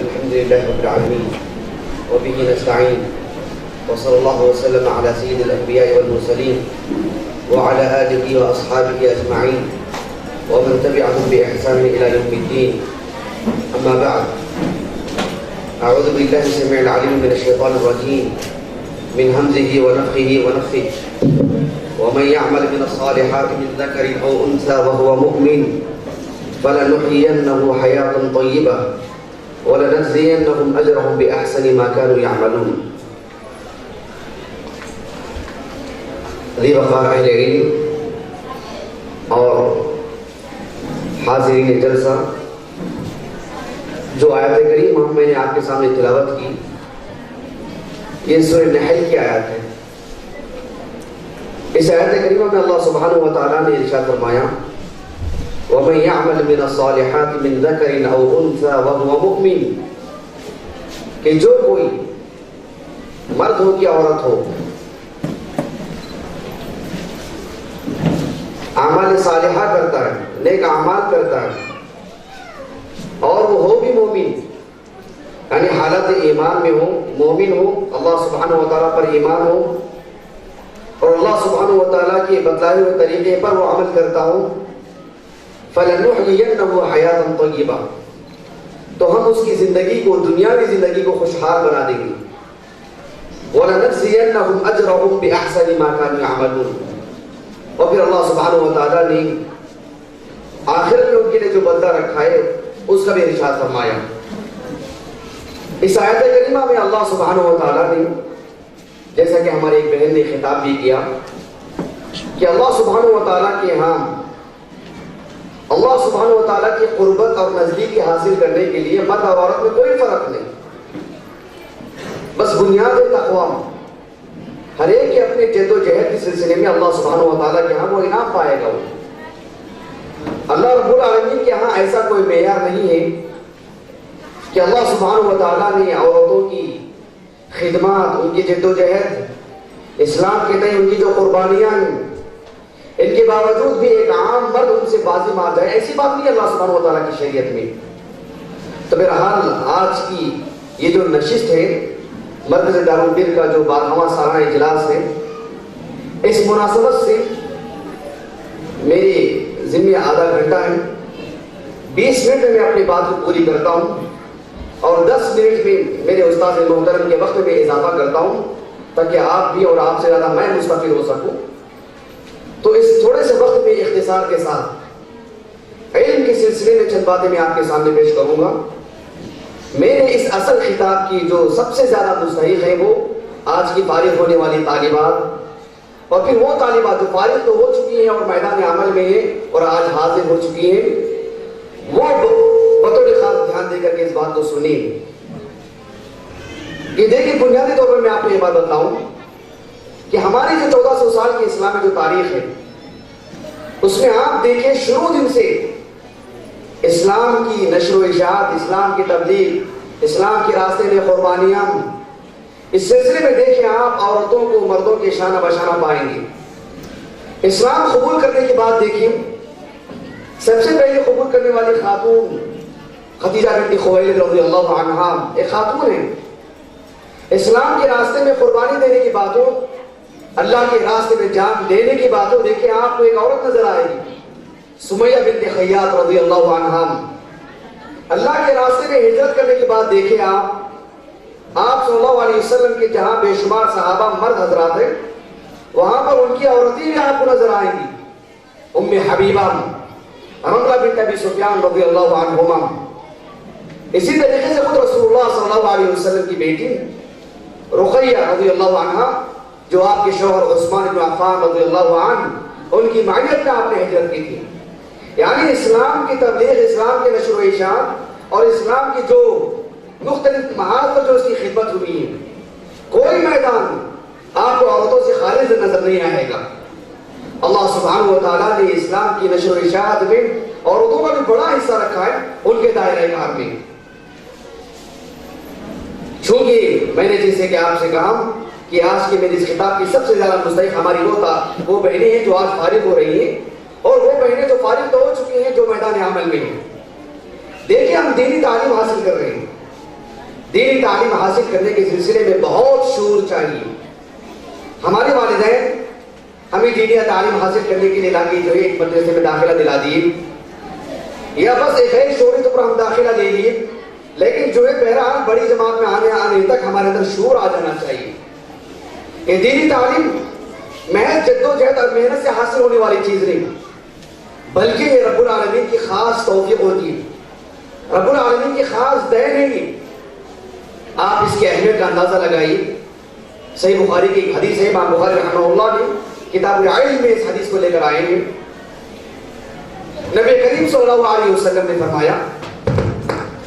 الحمد لله رب العالمين وبه نستعين وصلى الله وسلم على سيد الأنبياء والمرسلين وعلى آله وأصحابه أجمعين ومن تبعهم بإحسان إلى يوم الدين. أما بعد، أعوذ بالله السميع العليم من الشيطان الرجيم من همزه ونفخه ونفثه. ومن يعمل من الصالحات من ذكر أو أنثى وهو مؤمن فلنحيينه حياة طيبة وَلَنَجْزِيَنَّهُمْ أَجْرَهُمْ بِأَحْسَنِ مَا كَانُوا يَعْمَلُونَ. عزیز وقار اہل علم اور حاضرین جلسہ، جو آیت کریمہ میں نے آپ کے سامنے تلاوت کی، یہ سورہ نحل کی آیت ہے. اس آیت کریمہ میں اللہ سبحانہ وتعالی نے ارشاد فرمایا وَمَنْ يَعْمَلْ مِنَ الصَّالِحَاتِ مِنْ ذَكَرٍ أَوْ أُنْثَى وَهُوَ مُؤْمِنٌ، کہ جو کوئی مرد ہو یا عورت ہو اعمال صالحہ کرتا ہے، نیک اعمال کرتا ہے، اور وہ ہو بھی مومن، یعنی حالت ایمان میں ہو، مومن ہو، اللہ سبحانہ وتعالیٰ پر ایمان ہو، اور اللہ سبحانہ وتعالیٰ کے بتلائے ہوئے طریقے پر وہ عمل کرتا ہو، فَلَنُحْيِيَنَّهُ حَيَاةً طَيِّبَةً، تو ہم اس کی زندگی کو، دنیاوی زندگی کو خوشحال بنا دیں گے. وَلَنَجْزِيَنَّهُمْ أَجْرَهُمْ بِأَحْسَنِ مَا كَانُوا يَعْمَلُونَ، اور پھر اللہ سبحانہ وتعالیٰ نے آخرت میں ان کے لیے جو بدلہ رکھا ہے اس کا بھی ارشاد فرمایا. اس آیت کریمہ میں اللہ سبحانہ وتعالیٰ نے، جیسا کہ ہماری ایک بہن نے خطاب بھی کیا، کہ اللہ سبحانہ وتعالیٰ کے ہاں اللہ سبحانہ وتعالیٰ کی قربت اور نزدیکی حاصل کرنے کے لیے مرد اور عورت میں کوئی فرق نہیں، بس بنیاد تقویٰ. ہر ایک کے اپنے جد و جہد کے سلسلے میں اللہ سبحانہ وتعالیٰ کے ہاں وہ انعام پائے گا. اللہ رب العالمین کے ہاں ایسا کوئی معیار نہیں ہے کہ اللہ سبحانہ وتعالیٰ نے عورتوں کی خدمات، ان کی جد و جہد، اسلام کے تئیں ان کی جو قربانیاں ہیں، ان کے باوجود بھی ایک عام مرد ان سے بازی مار جائے، ایسی بات نہیں اللہ سبحانہ وتعالیٰ کی شریعت میں. تو بہرحال آج کی یہ جو نشست ہے، مرکز دارالبر کا جو 12واں سالانہ اجلاس ہے، اس مناسبت سے میرے ذمہ آدھا گھنٹہ ہے. 20 منٹ میں اپنی بات کو پوری کرتا ہوں اور 10 منٹ میں میرے استاد محترم کے وقت میں اضافہ کرتا ہوں تاکہ آپ بھی اور آپ سے زیادہ میں مستفید ہو سکوں. تو اس تھوڑے سے وقت میں اختصار کے ساتھ علم کے سلسلے میں چند باتیں میں آپ کے سامنے پیش کروں گا. میرے اس اصل خطاب کی جو سب سے زیادہ مستحق ہے وہ آج کی فارغ ہونے والی طالبات، اور پھر وہ طالبات جو فارغ تو ہو چکی ہیں اور میدان عمل میں ہیں اور آج حاضر ہو چکی ہیں، وہ بطور خاص دھیان دے کر کے اس بات کو سنیں. کہ دیکھیں، بنیادی طور پر میں آپ کو یہ بات بتاؤں کہ ہماری جو 1400 سال کی اسلام میں جو تاریخ ہے، اس میں آپ دیکھیں شروع دن سے اسلام کی نشر و اشاعت، اسلام کی تبلیغ، اسلام کے راستے میں قربانیاں، اس سلسلے میں دیکھیں آپ عورتوں کو مردوں کے شانہ بشانہ پائیں گے. اسلام قبول کرنے کے بعد دیکھیں سب سے پہلے قبول کرنے والی خاتون خدیجہ بنت خویلد رضی اللہ عنہا ایک خاتون ہے. اسلام کے راستے میں قربانی دینے کی باتوں، اللہ کے راستے میں جان دینے کی باتوں دیکھیں آپ کو ایک عورت نظر آئے گی، سمیہ بنت خیاط رضی اللہ عنہا. اللہ کے راستے میں ہجرت کرنے کی بات دیکھیں آپ صلی اللہ علیہ وسلم کے جہاں بے شمار صحابہ مرد حضرات ہیں، وہاں پر ان کی عورتیں بھی آپ کو نظر آئیں گی. ام حبیبہ، رملہ بنت ابی سفیان رضی اللہ عنہما. اسی طریقے سے خود رسول اللہ صلی اللہ علیہ وسلم کی بیٹی رقیہ رضی اللہ عنہا، جو آپ کے شوہر عثمان بن عفان رضی اللہ عنہ، ان کی معیت میں آپ نے ہجرت کی تھی. یعنی اسلام کی تبلیغ، اسلام کے نشر و اشاعت اور اسلام کی جو مختلف محاذ پر جو اس کی خدمت ہوئی ہے، کوئی میدان آپ کو عورتوں سے خالص نظر نہیں آئے گا. اللہ سبحانہ وتعالیٰ نے اسلام کی نشر و اشاعت میں عورتوں کا بھی بڑا حصہ رکھا ہے ان کے دائرہ کار میں. چونکہ میں نے جیسے کہ آپ سے کہا کہ آج کے میرے اس خطاب کی سب سے زیادہ مستحق ہماری وہ بہنیں ہیں جو آج فارغ ہو رہی ہیں، اور وہ بہنیں جو فارغ تو ہو چکی ہیں جو میدان عمل میں ہیں. دیکھیں ہم دینی تعلیم حاصل کر رہے ہیں، دینی تعلیم حاصل کرنے کے سلسلے میں بہت شعور چاہیے. ہمارے والدین ہمیں دینی تعلیم حاصل کرنے کے لیے لاکے جو ہے ایک مدرسے میں داخلہ دلا دیے یا بس ایک ہے شعوری طور پر ہم داخلہ لے لیے, لیکن جو ہے بہرحال بڑی جماعت میں آنے تک ہمارے اندر شعور آ جانا چاہیے. یہ دینی تعلیم محض جدوجہد اور محنت سے حاصل ہونے والی چیز نہیں, بلکہ یہ رب العالمین کی خاص توفیق ہوتی ہے, رب العالمین کی خاص دین ہے یہ. آپ اس کی اہمیت کا اندازہ لگائیے. صحیح بخاری کی ایک حدیث ہے, امام بخاری رحمہ اللہ نے کتاب العلم میں اس حدیث کو لے کر آئے ہیں. نبی کریم صلی اللہ علیہ وسلم نے فرمایا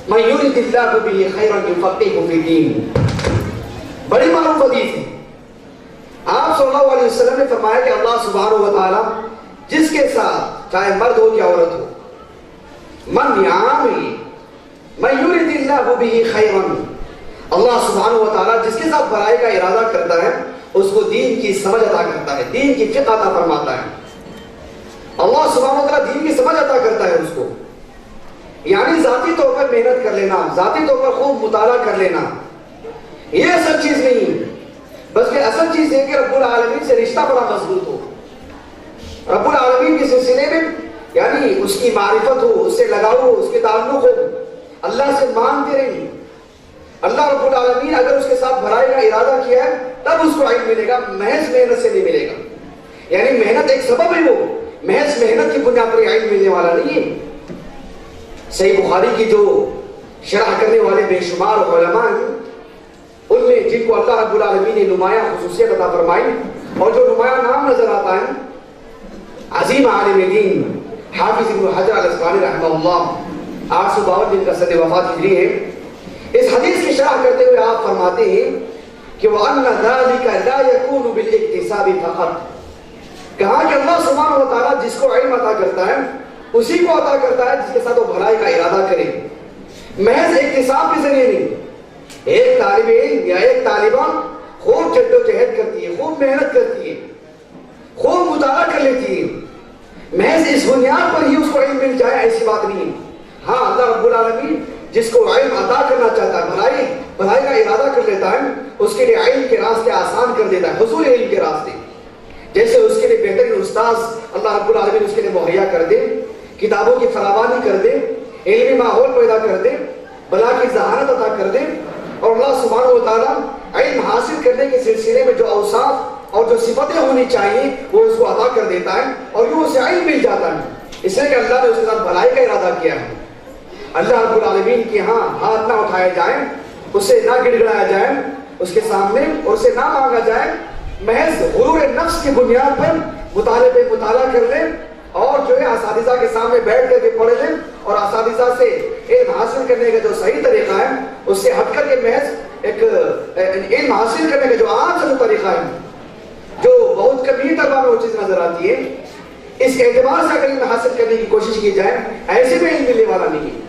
من یرد اللہ بہ خیرا یفقہہ فی الدین. بڑی معروف حدیث ہے. آپ صلی اللہ علیہ وسلم نے فرمایا کہ اللہ سبحانہ و تعالی جس کے ساتھ چاہے مرد ہو یا عورت ہو, من یعمل من یرد اللہ بہ خیرا, اللہ سبحانہ و تعالی جس کے ساتھ بھلائی کا ارادہ کرتا ہے اس کو دین کی سمجھ عطا کرتا ہے, دین کی فقہ عطا فرماتا ہے. اللہ سبحانہ و تعالی دین کی سمجھ عطا کرتا ہے اس کو. یعنی ذاتی طور پر محنت کر لینا, ذاتی طور پر خوب مطالعہ کر لینا یہ اصل چیز نہیں ہے, بلکہ اصل چیز ہے کہ رب العالمین سے رشتہ بڑا مضبوط ہو, رب العالمین کے سلسلے میں یعنی اس کی معرفت ہو, اس سے لگاؤ ہو, اس کے تعلق ہو, اللہ سے مانگتے رہیں. اللہ رب العالمین اگر اس کے ساتھ بھلائی کا ارادہ کیا ہے تب اس کو علم ملے گا, محض محنت سے نہیں ملے گا. یعنی محنت ایک سبب ہے, وہ محض محنت کی بنیاد پر علم ملنے والا نہیں ہے. صحیح بخاری کی جو شرح کرنے والے بے شمار علماء ہیں, ان میں جن کو اللہ رب العالمین نے نمایاں خصوصیت عطا فرمائی اور جو نمایاں نام نظر آتا ہے, عظیم عالم دین حافظ ابن حجر الاسقلانی رحمہ اللہ, 852 جن کا سن وفات ہجری ہے. اس حدیث کی شرح کرتے ہوئے آپ فرماتے ہیں کہ وَأَنَّ ذَلِكَ لَا يَكُونُ بِالْإِكْتِسَابِ فَقَطْ. کہا کہ اللہ سبحانہ و تعالیٰ جس کو علم عطا کرتا ہے اسی کو عطا کرتا ہے جس کے ساتھ وہ بھلائی کا ارادہ کرے, محض اکتساب کے ذریعے نہیں. ایک طالب علم یا ایک طالبہ خوب جد و جہد کرتی ہے, خوب محنت کرتی ہے, خوب مطالعہ کر لیتی ہے, محض اس بنیاد پر ہی اس کو علم مل جائے ایسی بات نہیں ہے. ہاں اللہ رب العالمین جس کو علم عطا کرنا چاہتا ہے, بھلائی کا ارادہ کر لیتا ہے, اس کے لیے علم کے راستے آسان کر دیتا ہے, حصول علم کے راستے. جیسے اس کے لیے بہترین استاذ اللہ رب العالمین اس کے لیے مہیا کر دے, کتابوں کی فراوانی کر دے, علمی ماحول پیدا کر دے, بلا کی ذہانت عطا کر دے, اور اللہ سبحانہ و تعالیٰ علم حاصل کرنے کے سلسلے میں جو اوصاف اور جو صفتیں ہونی چاہیے وہ اس کو عطا کر دیتا ہے, اور یوں اسے علم مل جاتا ہے. اس لیے کہ اللہ نے اس کے ساتھ بھلائی کا ارادہ کیا ہے. اللہ رب العالمین کے ہاں ہاتھ نہ اٹھائے جائیں, اس سے نہ گڑ گڑایا جائے اس کے سامنے, اور اسے نہ مانگا جائے. محض غرور نفس کی بنیاد پر مطالعہ کر لیں اور جو ہے اساتذہ کے سامنے بیٹھ کر کے پڑھ لیں, اور اساتذہ سے علم حاصل کرنے کا جو صحیح طریقہ ہے اس سے ہٹ کر کے محض ایک علم حاصل کرنے کا جو عام سے جو طریقہ ہے جو بہت کمی طلبہ میں وہ چیز نظر آتی ہے, اس اعتبار سے اگر علم حاصل کرنے کی کوشش کی جائے ایسے میں علم ملنے والا نہیں ہے.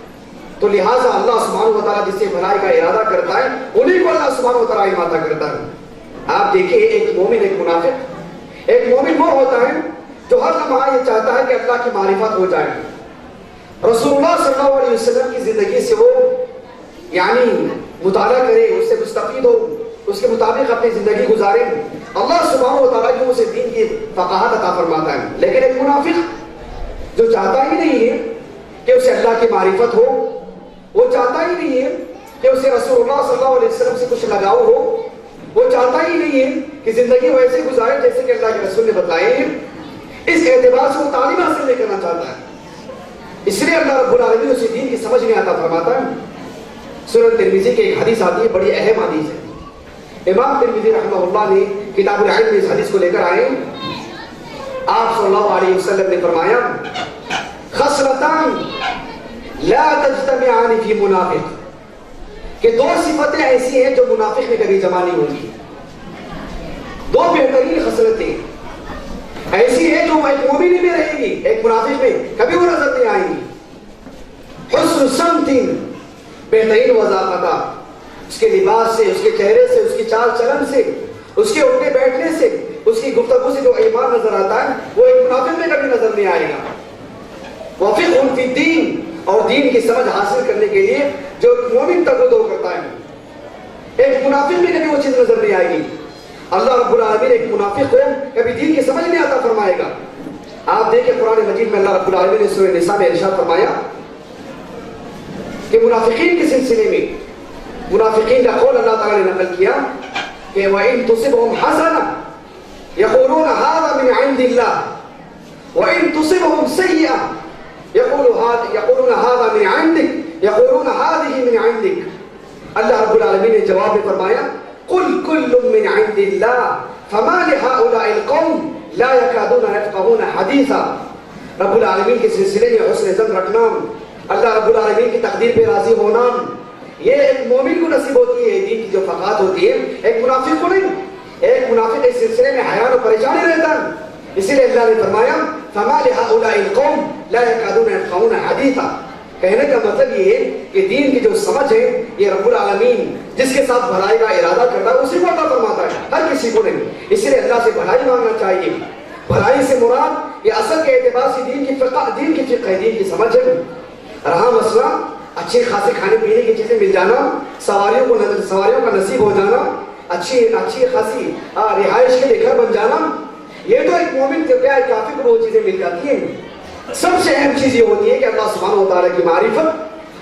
تو لہٰذا اللہ سبحانہ و تعالیٰ جس سے بھلائی کا ارادہ کرتا ہے انہیں کو اللہ سبحانہ و تعالیٰ علم عطا کرتا ہے. آپ دیکھیں ایک مومن ایک منافق, ایک مومن وہ ہوتا ہے جو ہر لمحہ یہ چاہتا ہے کہ اللہ کی معرفت ہو جائے, رسول اللہ صلی اللہ علیہ وسلم کی زندگی سے وہ یعنی مطالعہ کرے, اس سے مستفید ہو, اس کے مطابق اپنی زندگی گزارے. اللہ سبحانہ و تعالیٰ جو اسے دین کی فقاہت عطا فرماتا ہے. لیکن ایک منافق جو چاہتا ہی نہیں ہے کہ اسے اللہ کی معرفت ہو, وہ چاہتا ہی نہیں ہے کہ اسے رسول اللہ صلی اللہ علیہ وسلم سے کچھ لگاؤ ہو, وہ چاہتا ہی نہیں ہے کہ زندگی ویسے گزارے جیسے کہ اللہ کے رسول نے بتائے ہیں. اس اعتبار سے وہ تعلیم حاصل نہیں کرنا چاہتا ہے, اس لیے اللہ رب العالمین اسے دین کی سمجھ نہیں عطا فرماتا ہے. سنن ترمذی کی ایک حدیث آتی ہے, بڑی اہم حدیث ہے. امام ترمذی رحمہ اللہ نے کتاب العلم میں اس حدیث کو لے کر آئے. آپ صلی اللہ علیہ وسلم نے فرمایا خصلتان لا تجتمعان فی منافق, کہ دو صفتیں ایسی ہیں جو منافق میں کبھی جمع نہیں ہوگی. دو بہترین خصلتیں ایسی ہیں جو ایک مومن میں رہیں گی, ایک منافق میں کبھی وہ نظر نہیں آئیں گی. حسن سمت, بہترین وضاحت, اس کے لباس سے, اس کے چہرے سے, اس کی چال چلن سے, اس کے اٹھنے بیٹھنے سے, اس کی گفتگو سے جو ایمان نظر آتا ہے وہ ایک منافق میں کبھی نظر نہیں آئے گا. وفقہ فی الدین, اور دین کی سمجھ حاصل کرنے کے لیے جو مومن تگو دو کرتا ہے, ایک منافق میں کبھی وہ چیز نظر نہیں آئے گی. اللہ رب العالمین ایک منافق کو کبھی دین کی سمجھ نہیں آتا فرمائے گا. آپ دیکھیں قرآن مجید میں اللہ رب العالمین نے سورہ نساء میں ارشاد فرمایا کہ منافقین کے سلسلے میں منافقین کا قول اللہ تعالیٰ نے نقل کیا کہ وَإِن تُصِبْهُمْ حَسَنَةٌ يَقُولُونَ هَذَا مِنْ عِنْدِ اللَّهِ وَإِن تُصِبْهُمْ سَيِّئَةٌ يَقُولُونَ هَذَا مِنْ عِنْدِكَ يَقُولُونَ هَذِهِ مِنْ عِنْدِكَ. اللہ رب العالمین نے جواب میں فرمایا قُلْ كُلٌّ مِنْ عِنْدِ اللَّهِ فَمَا لِهَؤُلَاءِ الْقَوْمِ لا يكادون يفقهون حدیثا. رب العالمین کے سلسلے میں حسن ظن رکھنا, اللہ رب العالمین کی تقدیر پہ راضی ہونا, یہ ایک مومن کو نصیب ہوتی ہے. دین کی جو فقاہت ہوتی ہے ایک منافق کو نہیں. ایک منافق اس سلسلے میں حیران و پریشانی رہتا ہے. اسی لیے اللہ نے فرمایا فما لهؤلاء القوم لا يكادون يفقهون حدیثا. کہنے کا مطلب یہ ہے کہ دین کی جو سمجھ ہے یہ رب العالمین جس کے ساتھ بھلائی کا ارادہ کرتا ہے اسی کو عطا فرماتا ہے, ہر کسی کو نہیں. اسی لیے اللہ سے بھلائی مانگنا چاہیے. بھلائی سے مراد یہ اصل کے اعتبار سے دین کی فقہ ہے, دین کی سمجھ ہے. رہا مسئلہ اچھے خاصے کھانے پینے کی چیزیں مل جانا, سواریوں کا نصیب ہو جانا, اچھی خاصی رہائش کے لیے گھر بن جانا, یہ تو ایک مومن کے کیا کافی کو وہ چیزیں مل جاتی ہیں. سب سے اہم چیز یہ ہوتی ہے کہ اللہ سبحانہ و تعالیٰ کی معرفت,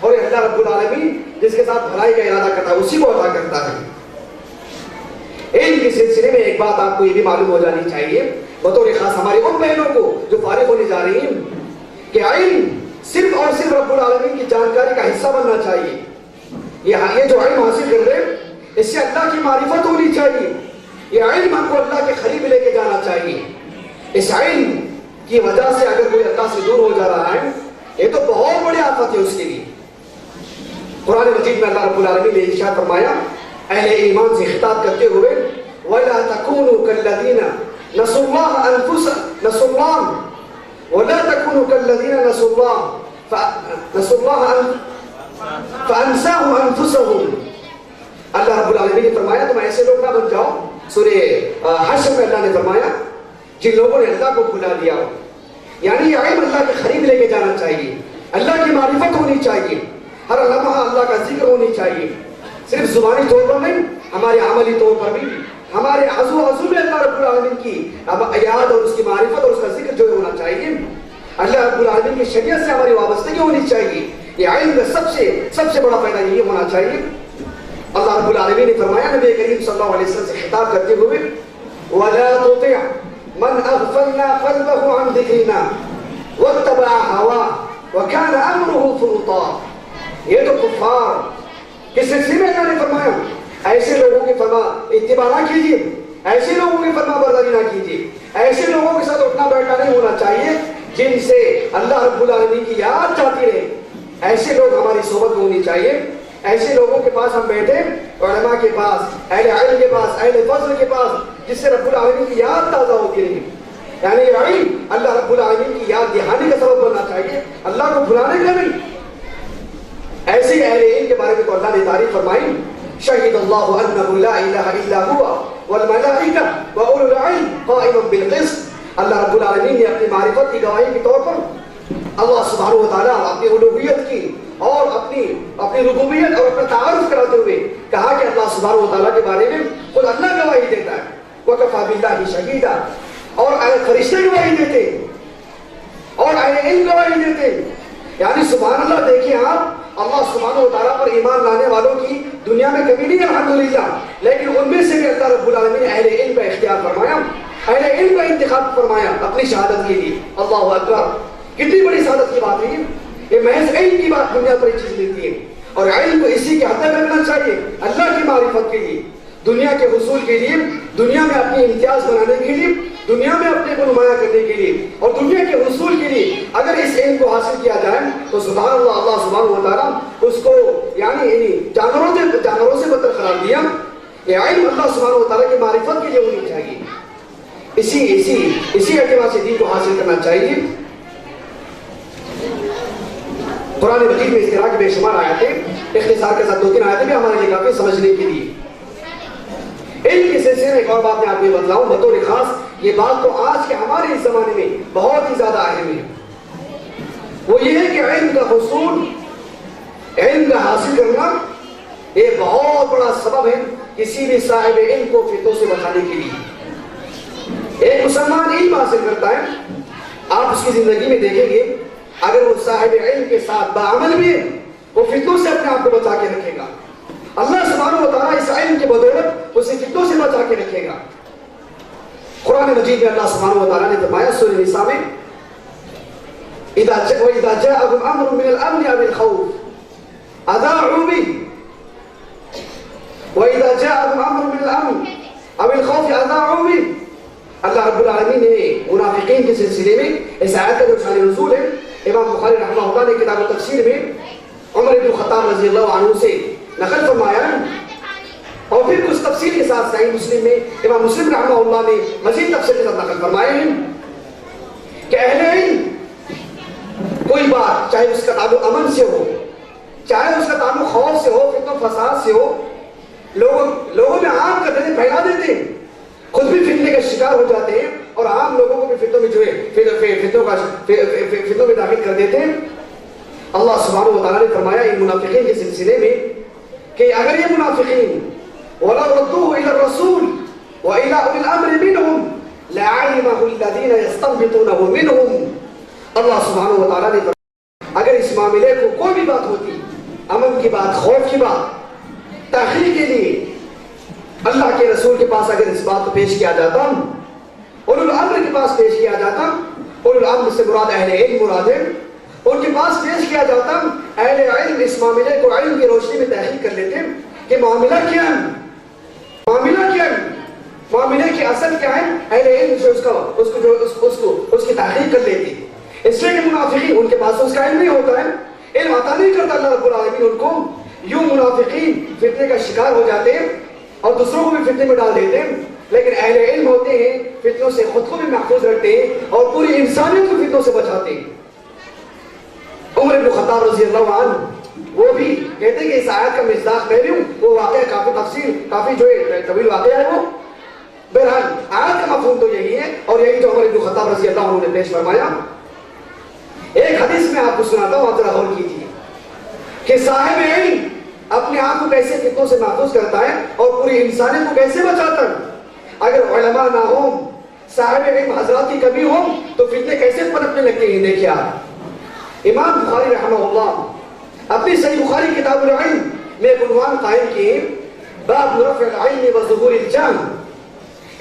اور اللہ رب العالمین جس کے ساتھ بھلائی کا ارادہ کرتا ہے اسی کو عطا کرتا ہے. علم کے سلسلے میں ایک بات آپ کو یہ بھی معلوم ہو جانی چاہیے بطور خاص ہماری ان بہنوں کو جو فارغ ہونے جا رہی ہیں کہ علم صرف اور صرف رب العالمین کی جانکاری کا حصہ بننا چاہیے. یہ جو علم حاصل کر رہے اس سے اللہ کی معرفت ہونی چاہیے. یہ علم ہم کو اللہ کے قریب لے کے جانا چاہیے. اس علم کی وجہ سے اگر کوئی اللہ سے دور ہو جا رہا ہے یہ تو بہت بڑی آفت ہے اس کے لیے. قرآن مجید میں اللہ رب العالمین نے ارشاد فرمایا اہل ایمان سے خطاب کرتے ہوئے وَلَا تَكُونُوا كَالَّذِينَ نَسُوا اللَّهَ وَلَا تَكُونُوا كَالَّذِينَ نَسُوا اللَّهَ فَأَنْسَاهُمْ أَنفُسَهُمْ. اللہ رب العالمین نے فرمایا تم ایسے لوگ نہ بن جاؤ. سورہ حشر میں اللہ نے فرمایا جن لوگوں نے اللہ کو بھلا دیا ہو, یعنی یہ علم اللہ کے قریب لے کے جانا چاہیے. اللہ کی معرفت ہونی چاہیے, ہر لمحہ اللہ کا ذکر ہونی چاہیے. صرف زبانی طور پر نہیں, ہمارے عملی طور پر بھی ہمارے عضو میں اللہ رب العالمین کی یاد اور اس کی معرفت اور اس کا ذکر جو ہونا چاہیے. اللہ رب العالمین کی شریعت سے ہماری وابستگی ہونی چاہیے. یہ علم کا سب سے بڑا فائدہ یہ ہونا چاہیے. اللہ رب العالمین نے فرمایا نبی کریم صلی اللہ علیہ وسلم سے خطاب کرتے ہوئے وَلَا تُطِعْ مَنْ أَغْفَلْنَا قَلْبَهُ عَنْ ذِكْرِنَا وَاتَّبَعَ هَوَاهُ وَكَانَ أَمْرُهُ فُرُطًا. یہ تو کفار کے سلسلے میں اللہ نے فرمایا ایسے لوگوں کی اتباع نہ کیجیے, ایسے لوگوں کی فرما برداری نہ کیجیے, ایسے لوگوں کے ساتھ اٹھنا بیٹھنا نہیں ہونا چاہیے جن سے اللہ رب العالمین کی یاد چاہتی رہے. ایسے لوگ ہماری صحبت میں ہونی چاہیے. ایسے لوگوں کے پاس ہم بیٹھے, علماء کے پاس, اہل علم کے پاس, اہل فضل کے پاس, جس سے رب العالمین کی یاد تازہ ہوتی رہی. یعنی یہ علم اللہ رب العالمین کی یاد دہانے کا سبب بننا چاہیے, اللہ کو بھلانے کا نہیں. ایسے اہل علم کے بارے میں تو اللہ نے تعریف فرمائی شہید اللہ انہ لا الہ الا ہوا والملائکہ واولو العلم قائما بالقسط. اللہ رب العالمین نے اپنی معرفت کی گواہی کے طور پر اللہ سبحانہ و تعالیٰ اپنی الوہیت کی اور اپنی ربوبیت اور اپنا تعارف کراتے ہوئے کہا کہ اللہ سبحانہ و تعالیٰ کے بارے میں خود اللہ گواہی دیتا ہے. وَكَفَى بِاللَّهِ شَهِيدًا. اور فرشتے گواہی دیتے اور اہل علم گواہی دیتے. یعنی سبحان اللہ, دیکھیں آپ اللہ سبحانہ و تعالیٰ پر ایمان لانے والوں کی دنیا میں کمی نہیں الحمدللہ, لیکن ان میں سے بھی اللہ رب العالمین نے اہل علم کا اختیار فرمایا, اہل علم کا انتخاب فرمایا اپنی شہادت کے لیے. اللہ اکبر, کتنی بڑی سعادت کی بات ہے یہ محض علم کی بات دنیا پر چیز ملتی ہے. اور علم کو اسی کے حد تک رکھنا چاہیے اللہ کی معرفت کے لیے, دنیا کے حصول کے لیے, دنیا میں اپنی امتیاز بنانے کے لیے, دنیا میں اپنے کو نمایاں کرنے کے لیے اور دنیا کے حصول کے لیے. اگر اس علم کو حاصل کیا جائے تو سبحان اللہ, اللہ سبحانہ و تعالیٰ اس کو یعنی جانوروں سے بدتر قرار دیا. یہ علم اللہ سبحانہ و تعالیٰ کی معرفت کے لیے ہونی چاہیے. اسی اعتبار سے دین کو حاصل کرنا چاہیے. قرآن مجید میں اس طرح کی بے شمار آیتیں, اختصار کے ساتھ 2-3 آیتیں بھی ہمارے لیے کافی سمجھنے کے لیے. علم کے سلسلے میں ایک اور بات میں آپ کو بتلاؤں بطور خاص, یہ بات تو آج کے ہمارے اس زمانے میں بہت ہی زیادہ اہم ہے. وہ یہ ہے کہ علم کا حصول, علم کا حاصل کرنا یہ بہت بڑا سبب ہے کسی بھی صاحب علم کو فتنوں سے بچانے کے لیے۔ ایک مسلمان علم حاصل کرتا ہے، آپ اس کی زندگی میں دیکھیں گے اگر وہ صاحب علم کے ساتھ باعمل بھی ہے، وہ فتنوں سے اپنے آپ کو بچا کے رکھے گا۔ اللہ سبحانہ و تعالیٰ اس علم کے بدولت اسے فتنوں سے بچا کے رکھے گا۔ قرآن مجید میں اللہ سبحانہ و تعالیٰ نے فرمایا سورہ نساء میں وَإِذَا جَاءَهُمْ أَمْرٌ مِّنَ الْأَمْنِ أَوِ الْخَوْفِ أَذَاعُوا بِهِ وَإِذَا جَاءَهُمْ أَمْرٌ مِّنَ الْأَمْنِ أَوِ الْخَوْفِ أَذَاعُوا بِهِ۔ اللہ رب العالمین نے منافقین کے سلسلے میں اس آیت کا جو شان نزول ہے، امام بخاری رحمہ اللہ نے کتاب تفسیر میں عمر بن خطاب رضی اللہ عنہ سے نقل فرمایا، اور پھر اس تفسیر کے ساتھ صحیح مسلم میں امام مسلم رحمہ اللہ نے مزید تفسیر کے ساتھ نقل فرمائے ہیں کہ اہل علم کوئی بات چاہے اس کا تعلق امن سے ہو، چاہے اس کا تعلق خوف سے ہو، فتنہ فساد سے ہو، لوگوں میں عام کر دیتے، پھیلا دیتے ہیں، خود بھی فتنے کا شکار ہو جاتے ہیں اور عام لوگوں کو بھی فتنوں میں جو ہے فتنوں میں داخل کر دیتے ہیں۔ اللہ سبحانہ و تعالیٰ نے فرمایا ان منافقین کے سلسلے میں کہ اگر یہ منافقین وَلَوْ رَدُّوهُ إِلَى الرَّسُولِ وَإِلَى أُولِي الْأَمْرِ مِنْهُمْ لَعَلِمَهُ الَّذِينَ يَسْتَنبِطُونَهُ مِنْهُمْ۔ اللہ سبحانہ و تعالیٰ نے فرمایا اگر اس معاملے کو کوئی بھی بات ہوتی، امن کی بات، خوف کی بات، تحقیق کے لیے اللہ کے رسول کے پاس اگر اس بات کو پیش کیا جاتا، اولو الامر کے پاس پیش کیا جاتا، اولو الامر سے مراد اہل علم مراد ہے، ان کے پاس پیش کیا جاتا، اہل علم اس معاملے کو علم کی روشنی میں تحقیق کر لیتے کہ معاملہ کیا ہے، معاملہ کیا ہے، معاملے کی اصل کیا ہے، اہل علم سے اس کی تحقیق کر لیتی۔ اس لیے کہ منافقین ان کے پاس اس کا علم نہیں ہوتا ہے، علم عطا نہیں کرتا اللہ رب العالمین ان کو، یوں منافقین فتنے کا شکار ہو جاتے ہیں اور دوسروں کو بھی فتنے میں ڈال دیتے ہیں، لیکن اہل علم ہوتے ہیں فتنوں سے خود کو بھی محفوظ رکھتے ہیں اور پوری انسانیت کو فتنوں سے بچاتے ہیں۔ عمر بن خطاب رضی اللہ عنہ وہ بھی کہتے ہیں کہ اس آیت کا مصداق میں بھی ہوں، وہ واقعہ کافی تفصیل کافی جو ہے طویل واقعہ ہے وہ، بہرحال آیت کا مفہوم تو یہی ہے اور یہی جو عمر بن خطاب رضی اللہ عنہ نے پیش فرمایا۔ ایک حدیث میں آپ کو سناتا ہوں، آپ ذرا غور کیجیے کہ صاحب علم اپنے آپ کو کیسے فتنوں سے محفوظ کرتا ہے اور پوری انسانیت کو کیسے بچاتا ہے۔ اگر علماء نہ ہوں، صاحب علم حضرات کی کمی ہو تو فتنے کیسے پنپنے لگتے ہیں۔ دیکھیے آپ امام بخاری رحمہ اللہ اپنی صحیح بخاری کتاب العلم میں ایک عنوان قائم کیے، باب رفع العلم و ظہور الجہل،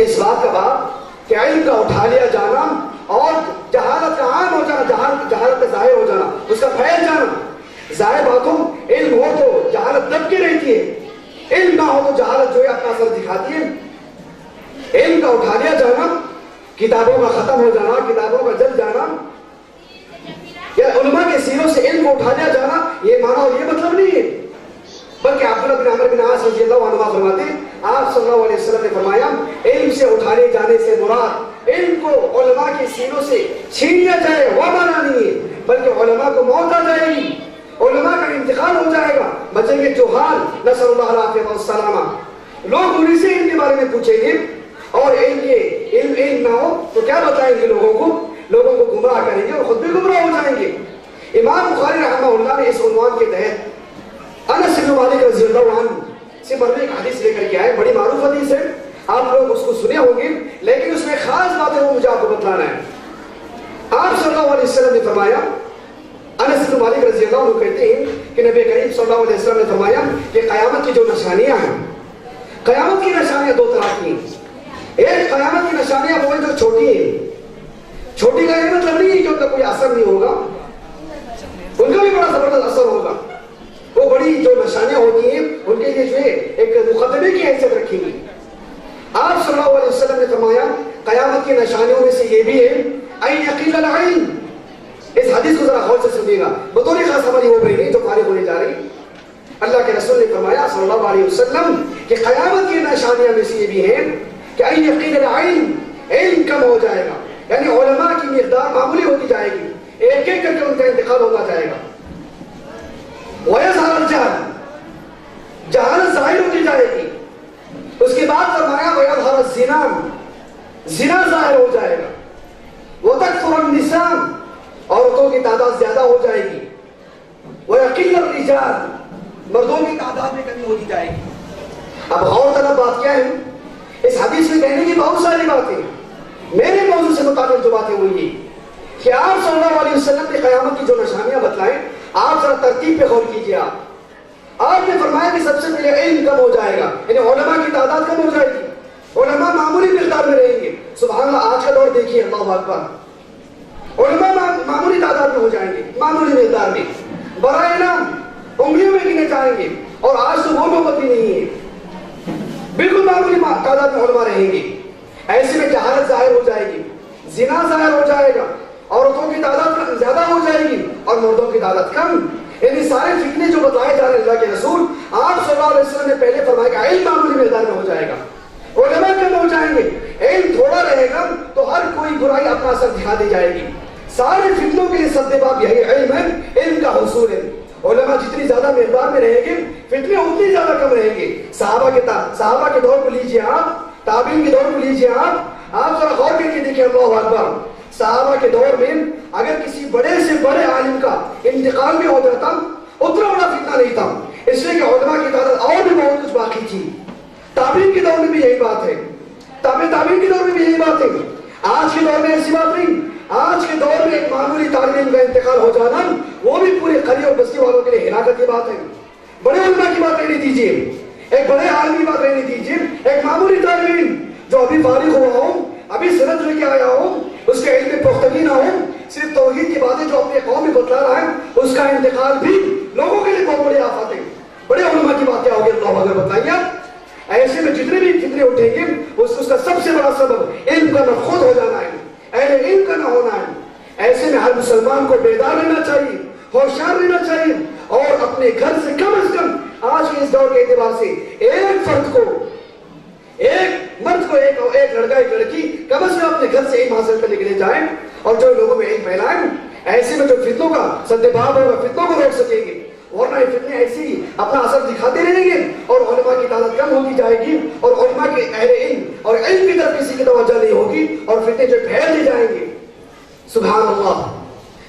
اس بات کا باب کہ علم کا اٹھا لیا جانا اور جہالت کا عام ہو جانا، جہالت کا ظاہر ہو جانا، اس کا پھیل جانا۔ ظاہر باتوں علم ہو تو جہالت دب کے رہتی ہے، علم نہ ہو تو جہالت جو ہے اپنا اثر دکھاتی ہے۔ علم کا اٹھا لیا جانا، کتابوں کا ختم ہو جانا، کتابوں کا جل جانا، یا علماء کے سینوں سے علم کو اٹھا لیا جانا، یہ معنی اور یہ مطلب نہیں ہے، بلکہ عبداللہ بن عمر بن عاص رضی اللہ عنہ فرماتے ہیں آپ صلی اللہ علیہ وسلم نے فرمایا علم سے اٹھانے جانے سے مراد علم کو علماء کے سینوں سے چھین لیا جائے وہ معنی نہیں ہے، بلکہ علماء کو موت آ جائے گی، علماء کا انتقال ہو جائے گا، بچیں گے جوہال نسأل اللہ العافیہ والسلامہ، لوگ انہیں سے علم کے بارے میں پوچھیں گے اور علم نہ ہو تو کیا بتائیں گے لوگوں کو گمراہ کریں گے اور خود بھی گمراہ ہو جائیں گے۔ امام بخاری رحمہ اللہ نے اس عنوان کے تحت انس بن مالک رضی اللہ عنہ سے مروی ایک حدیث لے کر کے آئے، بڑی معروف حدیث ہے، آپ لوگ اس کو سنے ہوں گے، لیکن اس میں خاص بات ہے وہ مجھے آپ کو بتلانا ہے۔ آپ صلی اللہ علیہ وسلم نے فرمایا، انس بن مالک رضی اللہ عنہ کہتے ہیں کہ نبی کریم صلی اللہ علیہ وسلم نے فرمایا کہ قیامت کی جو نشانیاں ہیں، قیامت کی نشانیاں دو طرح کی ہیں۔ ایک قیامت کی نشانیاں وہ ہیں جو چھوٹی ہیں، چھوٹی کا یہ مطلب نہیں ہے کہ ان کا کوئی اثر نہیں ہوگا، ان کا بھی بڑا زبردست اثر ہوگا، وہ بڑی جو نشانیاں ہوتی ہیں ان کے لیے جو ہے ایک مقدمے کی حیثیت رکھی گئی۔ آپ صلی اللہ علیہ وسلم نے فرمایا قیامت کی نشانیوں میں سے یہ بھی ہے ان یقین العلم، اس حدیث کو ذرا غور سے سنیے گا، بطور خاص ہماری ہو رہی ہے جو فارغ ہونے جا رہی۔ اللہ کے رسول نے فرمایا صلی اللہ علیہ وسلم کہ قیامت کی نشانیاں میں سے یہ بھی ہے کہ ان یقین العلم، علم کم ہو جائے گا، یعنی علماء کی مقدار معمولی ہوتی جائے گی، ایک ایک کر کے ان کا انتقال ہوتا جائے گا۔ وَيَظْهَرَ الْجَهْلُ، جہالت ظاہر ہوتی جائے گی۔ اس کے بعد فرمایا وَيَظْهَرَ الزِّنَا، زنا ظاہر ہو جائے گا۔ وَتَكْثُرُ النِّسَاءُ، عورتوں کی تعداد زیادہ ہو جائے گی۔ وَيَقِلُّ الرِّجَالُ، مردوں کی تعداد میں کمی ہوتی جائے گی. اب غور طلب بات کیا ہے؟ اس حدیث میں کہنے کی بہت ساری باتیں. میرے موضوع سے متعلق جو باتیں ہوئی ہیں کہ آپ صلی اللہ علیہ وسلم نے قیامت کی جو نشانیاں بتلائیں، آپ ذرا ترتیب پہ غور کیجیے. آپ نے فرمایا کہ سب سے پہلے علم کم ہو جائے گا، یعنی علماء کی تعداد کم ہو جائے گی، علماء معمولی مقدار میں رہیں گے. سبحان اللہ، آج کا دور دیکھیے، اللہ اکبر. علماء معمولی تعداد میں ہو جائیں گے، معمولی مقدار میں، برائے نام انگلیوں میں گنے جائیں گے. اور آج تو وہ نوبت بھی نہیں ہے، بالکل معمولی تعداد میں علماء رہیں گے. ایسے میں جہالت ظاہر ہو جائے گی، زنا ظاہر ہو جائے گا، عورتوں کی تعداد زیادہ ہو جائے گی اور مردوں کی تعداد کم. یعنی سارے فتنے جو بتائے جا رہے ہیں اللہ کے رسول، آپ صلی اللہ علیہ وسلم نے پہلے فرمایا کہ علم معمولی مقدار میں ہو جائے گا، علماء کم ہو جائیں گے، علم تھوڑا رہے گا تو ہر کوئی برائی اپنا اثر دکھا دی جائے گی. سارے فتنوں کے لیے سد باب یہی علم ہے، علم کا حصول ہے. علماء جتنی زیادہ مقدار میں رہیں گے، فتنے اتنی زیادہ کم رہیں گے. صحابہ کے دور کو لیجیے آپ، تابعین کے دور کو لیجیے آپ ذرا غور کر کے دیکھیں. اللہ اکبر. صحابہ کے دور میں اگر کسی بڑے سے بڑے عالم کا انتقال بھی ہو جاتا، اتنا بڑا فتنہ نہیں تھا، اس لیے کہ علماء کی تعداد اور بھی بہت کچھ باقی تھی. تابعین کے دور میں بھی یہی بات ہے، تابعین کے دور میں بھی یہی بات ہے. آج کے دور میں ایسی بات نہیں. آج کے دور میں ایک معمولی طالب علم کا انتقال ہو جانا، وہ بھی پورے قریہ اور بستی والوں کے لیے ہلاکت کی بات ہے. بڑے علماء کی بات رہنے دیجیے، ایک بڑے عالم کی بات رہنے دیجیے. ایک معمولی طالب علم جو ابھی فارغ ہوا ہو، ابھی سند لے کے آیا ہو، اس کے علم میں پختگی نہ ہو، صرف توحید کی باتیں جو اپنے قوم میں بتلا رہا ہے، اس کا انتقال بھی لوگوں کے لیے بہت بڑی آفت ہے. بڑے علماء کی بات کیا ہوگی اللہ اگر بتائیے. ایسے میں جتنے بھی فتنے اٹھیں گے، اس کا سب سے بڑا سبب علم کا نفوذ ہو جانا ہے، اہل علم کا نہ ہونا ہے. ایسے میں ہر مسلمان کو بیدار رہنا چاہیے، ہوشیار رہنا چاہیے، اور اپنے گھر سے کم از کم آج کے اس دور کے اعتبار سے ایک فرد کو، ایک مرد کو، ایک لڑکا ایک لڑکی کم از کم اپنے گھر سے علم حاصل کرنے کے لیے جائیں اور جو لوگوں میں علم پھیلائیں. ایسے میں جو فتنوں کا سد باب ہوگا، فتنوں کو روک سکیں گے. ورنہ یہ فتنے ایسے ہی اپنا اثر دکھاتے رہیں گے اور علماء کی تعداد کم ہوتی جائے گی اور علماء کے اہل علم اور علم کی طرف کسی کی توجہ نہیں ہوگی اور فتنے جو پھیل دی جائیں گے. سبحان اللہ.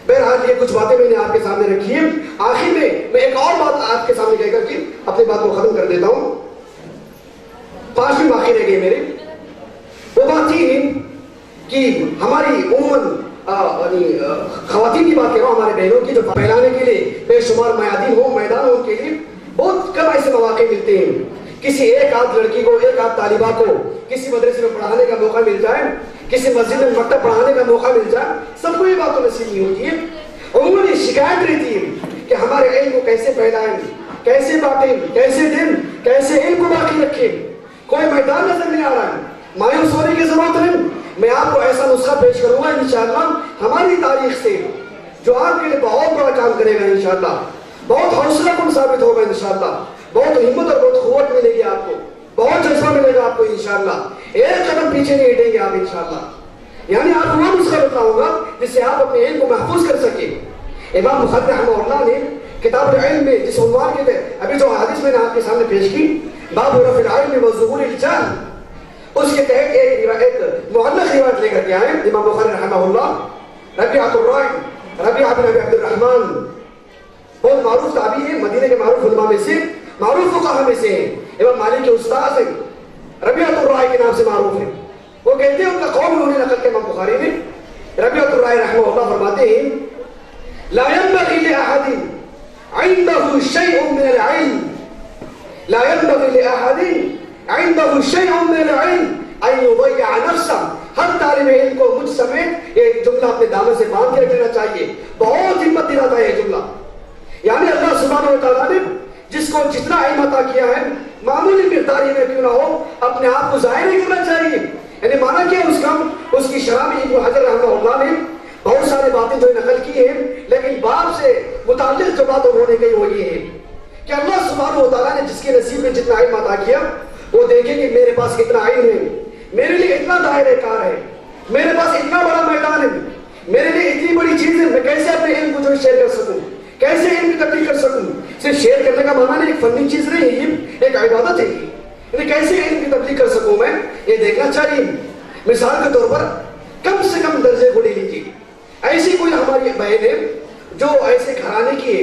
بہرحال یہ کچھ باتیں میں نے آپ کے سامنے رکھی ہیں. آخر میں ایک اور بات آپ کے سامنے کہہ کر کے اپنی بات کو ختم کر دیتا ہوں. 5 باقی رہ گئے میرے. وہ بات یہ کہ ہماری عموماً خواتین کی بات کر رہا ہوں، ہمارے بہنوں کی جو پھیلانے کے لیے بے شمار میادین ہو، میدان ہو، ان کے لیے بہت کم ایسے مواقع ملتے ہیں. کسی ایک آدھ لڑکی کو، ایک آدھ طالبہ کو کسی مدرسے میں پڑھانے کا موقع مل جائے، کسی مسجد میں مکتب پڑھانے کا موقع مل جائے، سب کو یہ بات تو نصیب نہیں ہوتی ہے. عموماً یہ شکایت رہتی ہے کہ ہمارے علم کو کیسے پھیلائیں، کیسے بانٹیں، کیسے دیں، کیسے علم کو باقی رکھیں. کوئی میدان نظر نہیں آ رہا ہے. مایوس ہونے کی ضرورت نہیں. میں آپ کو ایسا نسخہ پیش کروں گا انشاءاللہ ہماری تاریخ سے، جو آپ کے لیے بہت بڑا کام کرے گا انشاءاللہ. بہت حوصلہ کن ثابت ہوگا انشاءاللہ. بہت ہمت اور بہت قوت ملے گی آپ کو، بہت جذبہ ملے گا آپ کو انشاءاللہ. ایک قدم پیچھے نہیں ہٹیں گے آپ انشاءاللہ. یعنی آپ کو وہ نسخہ بتاؤں گا جس سے آپ اپنے علم کو محفوظ کر سکیں. امام بخاری رحمہ اللہ نے کتاب العلم میں جس عنوان کے تھے ابھی جو حدیث میں نے آپ کے سامنے پیش کی، باب رفع العلم وظہور الجہل، اس کے تحت ایک معلق روایت لے کر کے آئے امام بخاری رحمہ اللہ. ربیعۃ الرائع، ربیعہ بن ابی عبد الرحمن، بہت معروف تابعی ہے، مدینے کے معروف علماء میں سے، معروف فقہاء میں سے ہیں. امام مالک کے استاد ہیں، ربیعۃ الرائع کے نام سے معروف ہیں. وہ کہتے ہیں ان کا قول انہوں نے نقل کیا امام بخاری نے. ربیعۃ الرائع رحمہ اللہ فرماتے ہیں لا ينبغي لأحد عنده شيء من العلم، لا ينبغي لأحد عنده شيء من العلم ان يضيع نفسه. ہر طالب علم کو مجھ سمیت یہ جملہ اپنے دامن سے باندھ کے رکھنا چاہیے. بہت ہمت دلاتا ہے یہ جملہ. یعنی اللہ سبحانہ وتعالیٰ نے جس کو جتنا علم عطا کیا ہے، معمولی مقدار میں کیوں نہ ہو، اپنے آپ کو ظاہر نہیں کرنا چاہیے. یعنی مانا کیا اس کی شرح میں ابن حجر رحمہ اللہ نے بہت ساری باتیں جو نقل کی ہیں، لیکن باپ سے متعلق جو بات انہوں نے کہی وہ یہ ہے کہ اللہ سبحانہ وتعالیٰ نے جس کے نصیب میں جتنا علم عطا کیا، وہ دیکھیں کہ میرے پاس کتنا علم ہے، میرے لیے اتنا دائرہ کار ہے، میرے پاس اتنا بڑا میدان ہے، میرے لیے اتنی بڑی چیز ہے، میں کیسے اپنے علم کو جو شیئر کر سکوں، کیسے علم کی تبلیغ کر سکوں. صرف شیئر کرنے کا معنی نہیں، ایک فنی چیز نہیں ہے، یہ ایک عبادت ہے. یعنی کیسے علم کی تبلیغ کر سکوں میں، یہ دیکھنا چاہیے. مثال کے طور پر کم سے کم درجے کو لے لیجیے. ایسی کوئی ہماری بہن ہے جو ایسے گھرانے کی ہے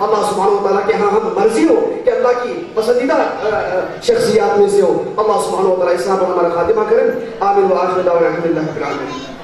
اللہ سبحانہ و تعالیٰ کے ہاں ہم مرضی ہو کہ اللہ کی پسندیدہ شخصیات میں سے ہو، اللہ سبحانہ و تعالیٰ اسلام پر ہمارا خاتمہ کریں، آمین و آخر دعوانا الحمدللہ رب العالمین۔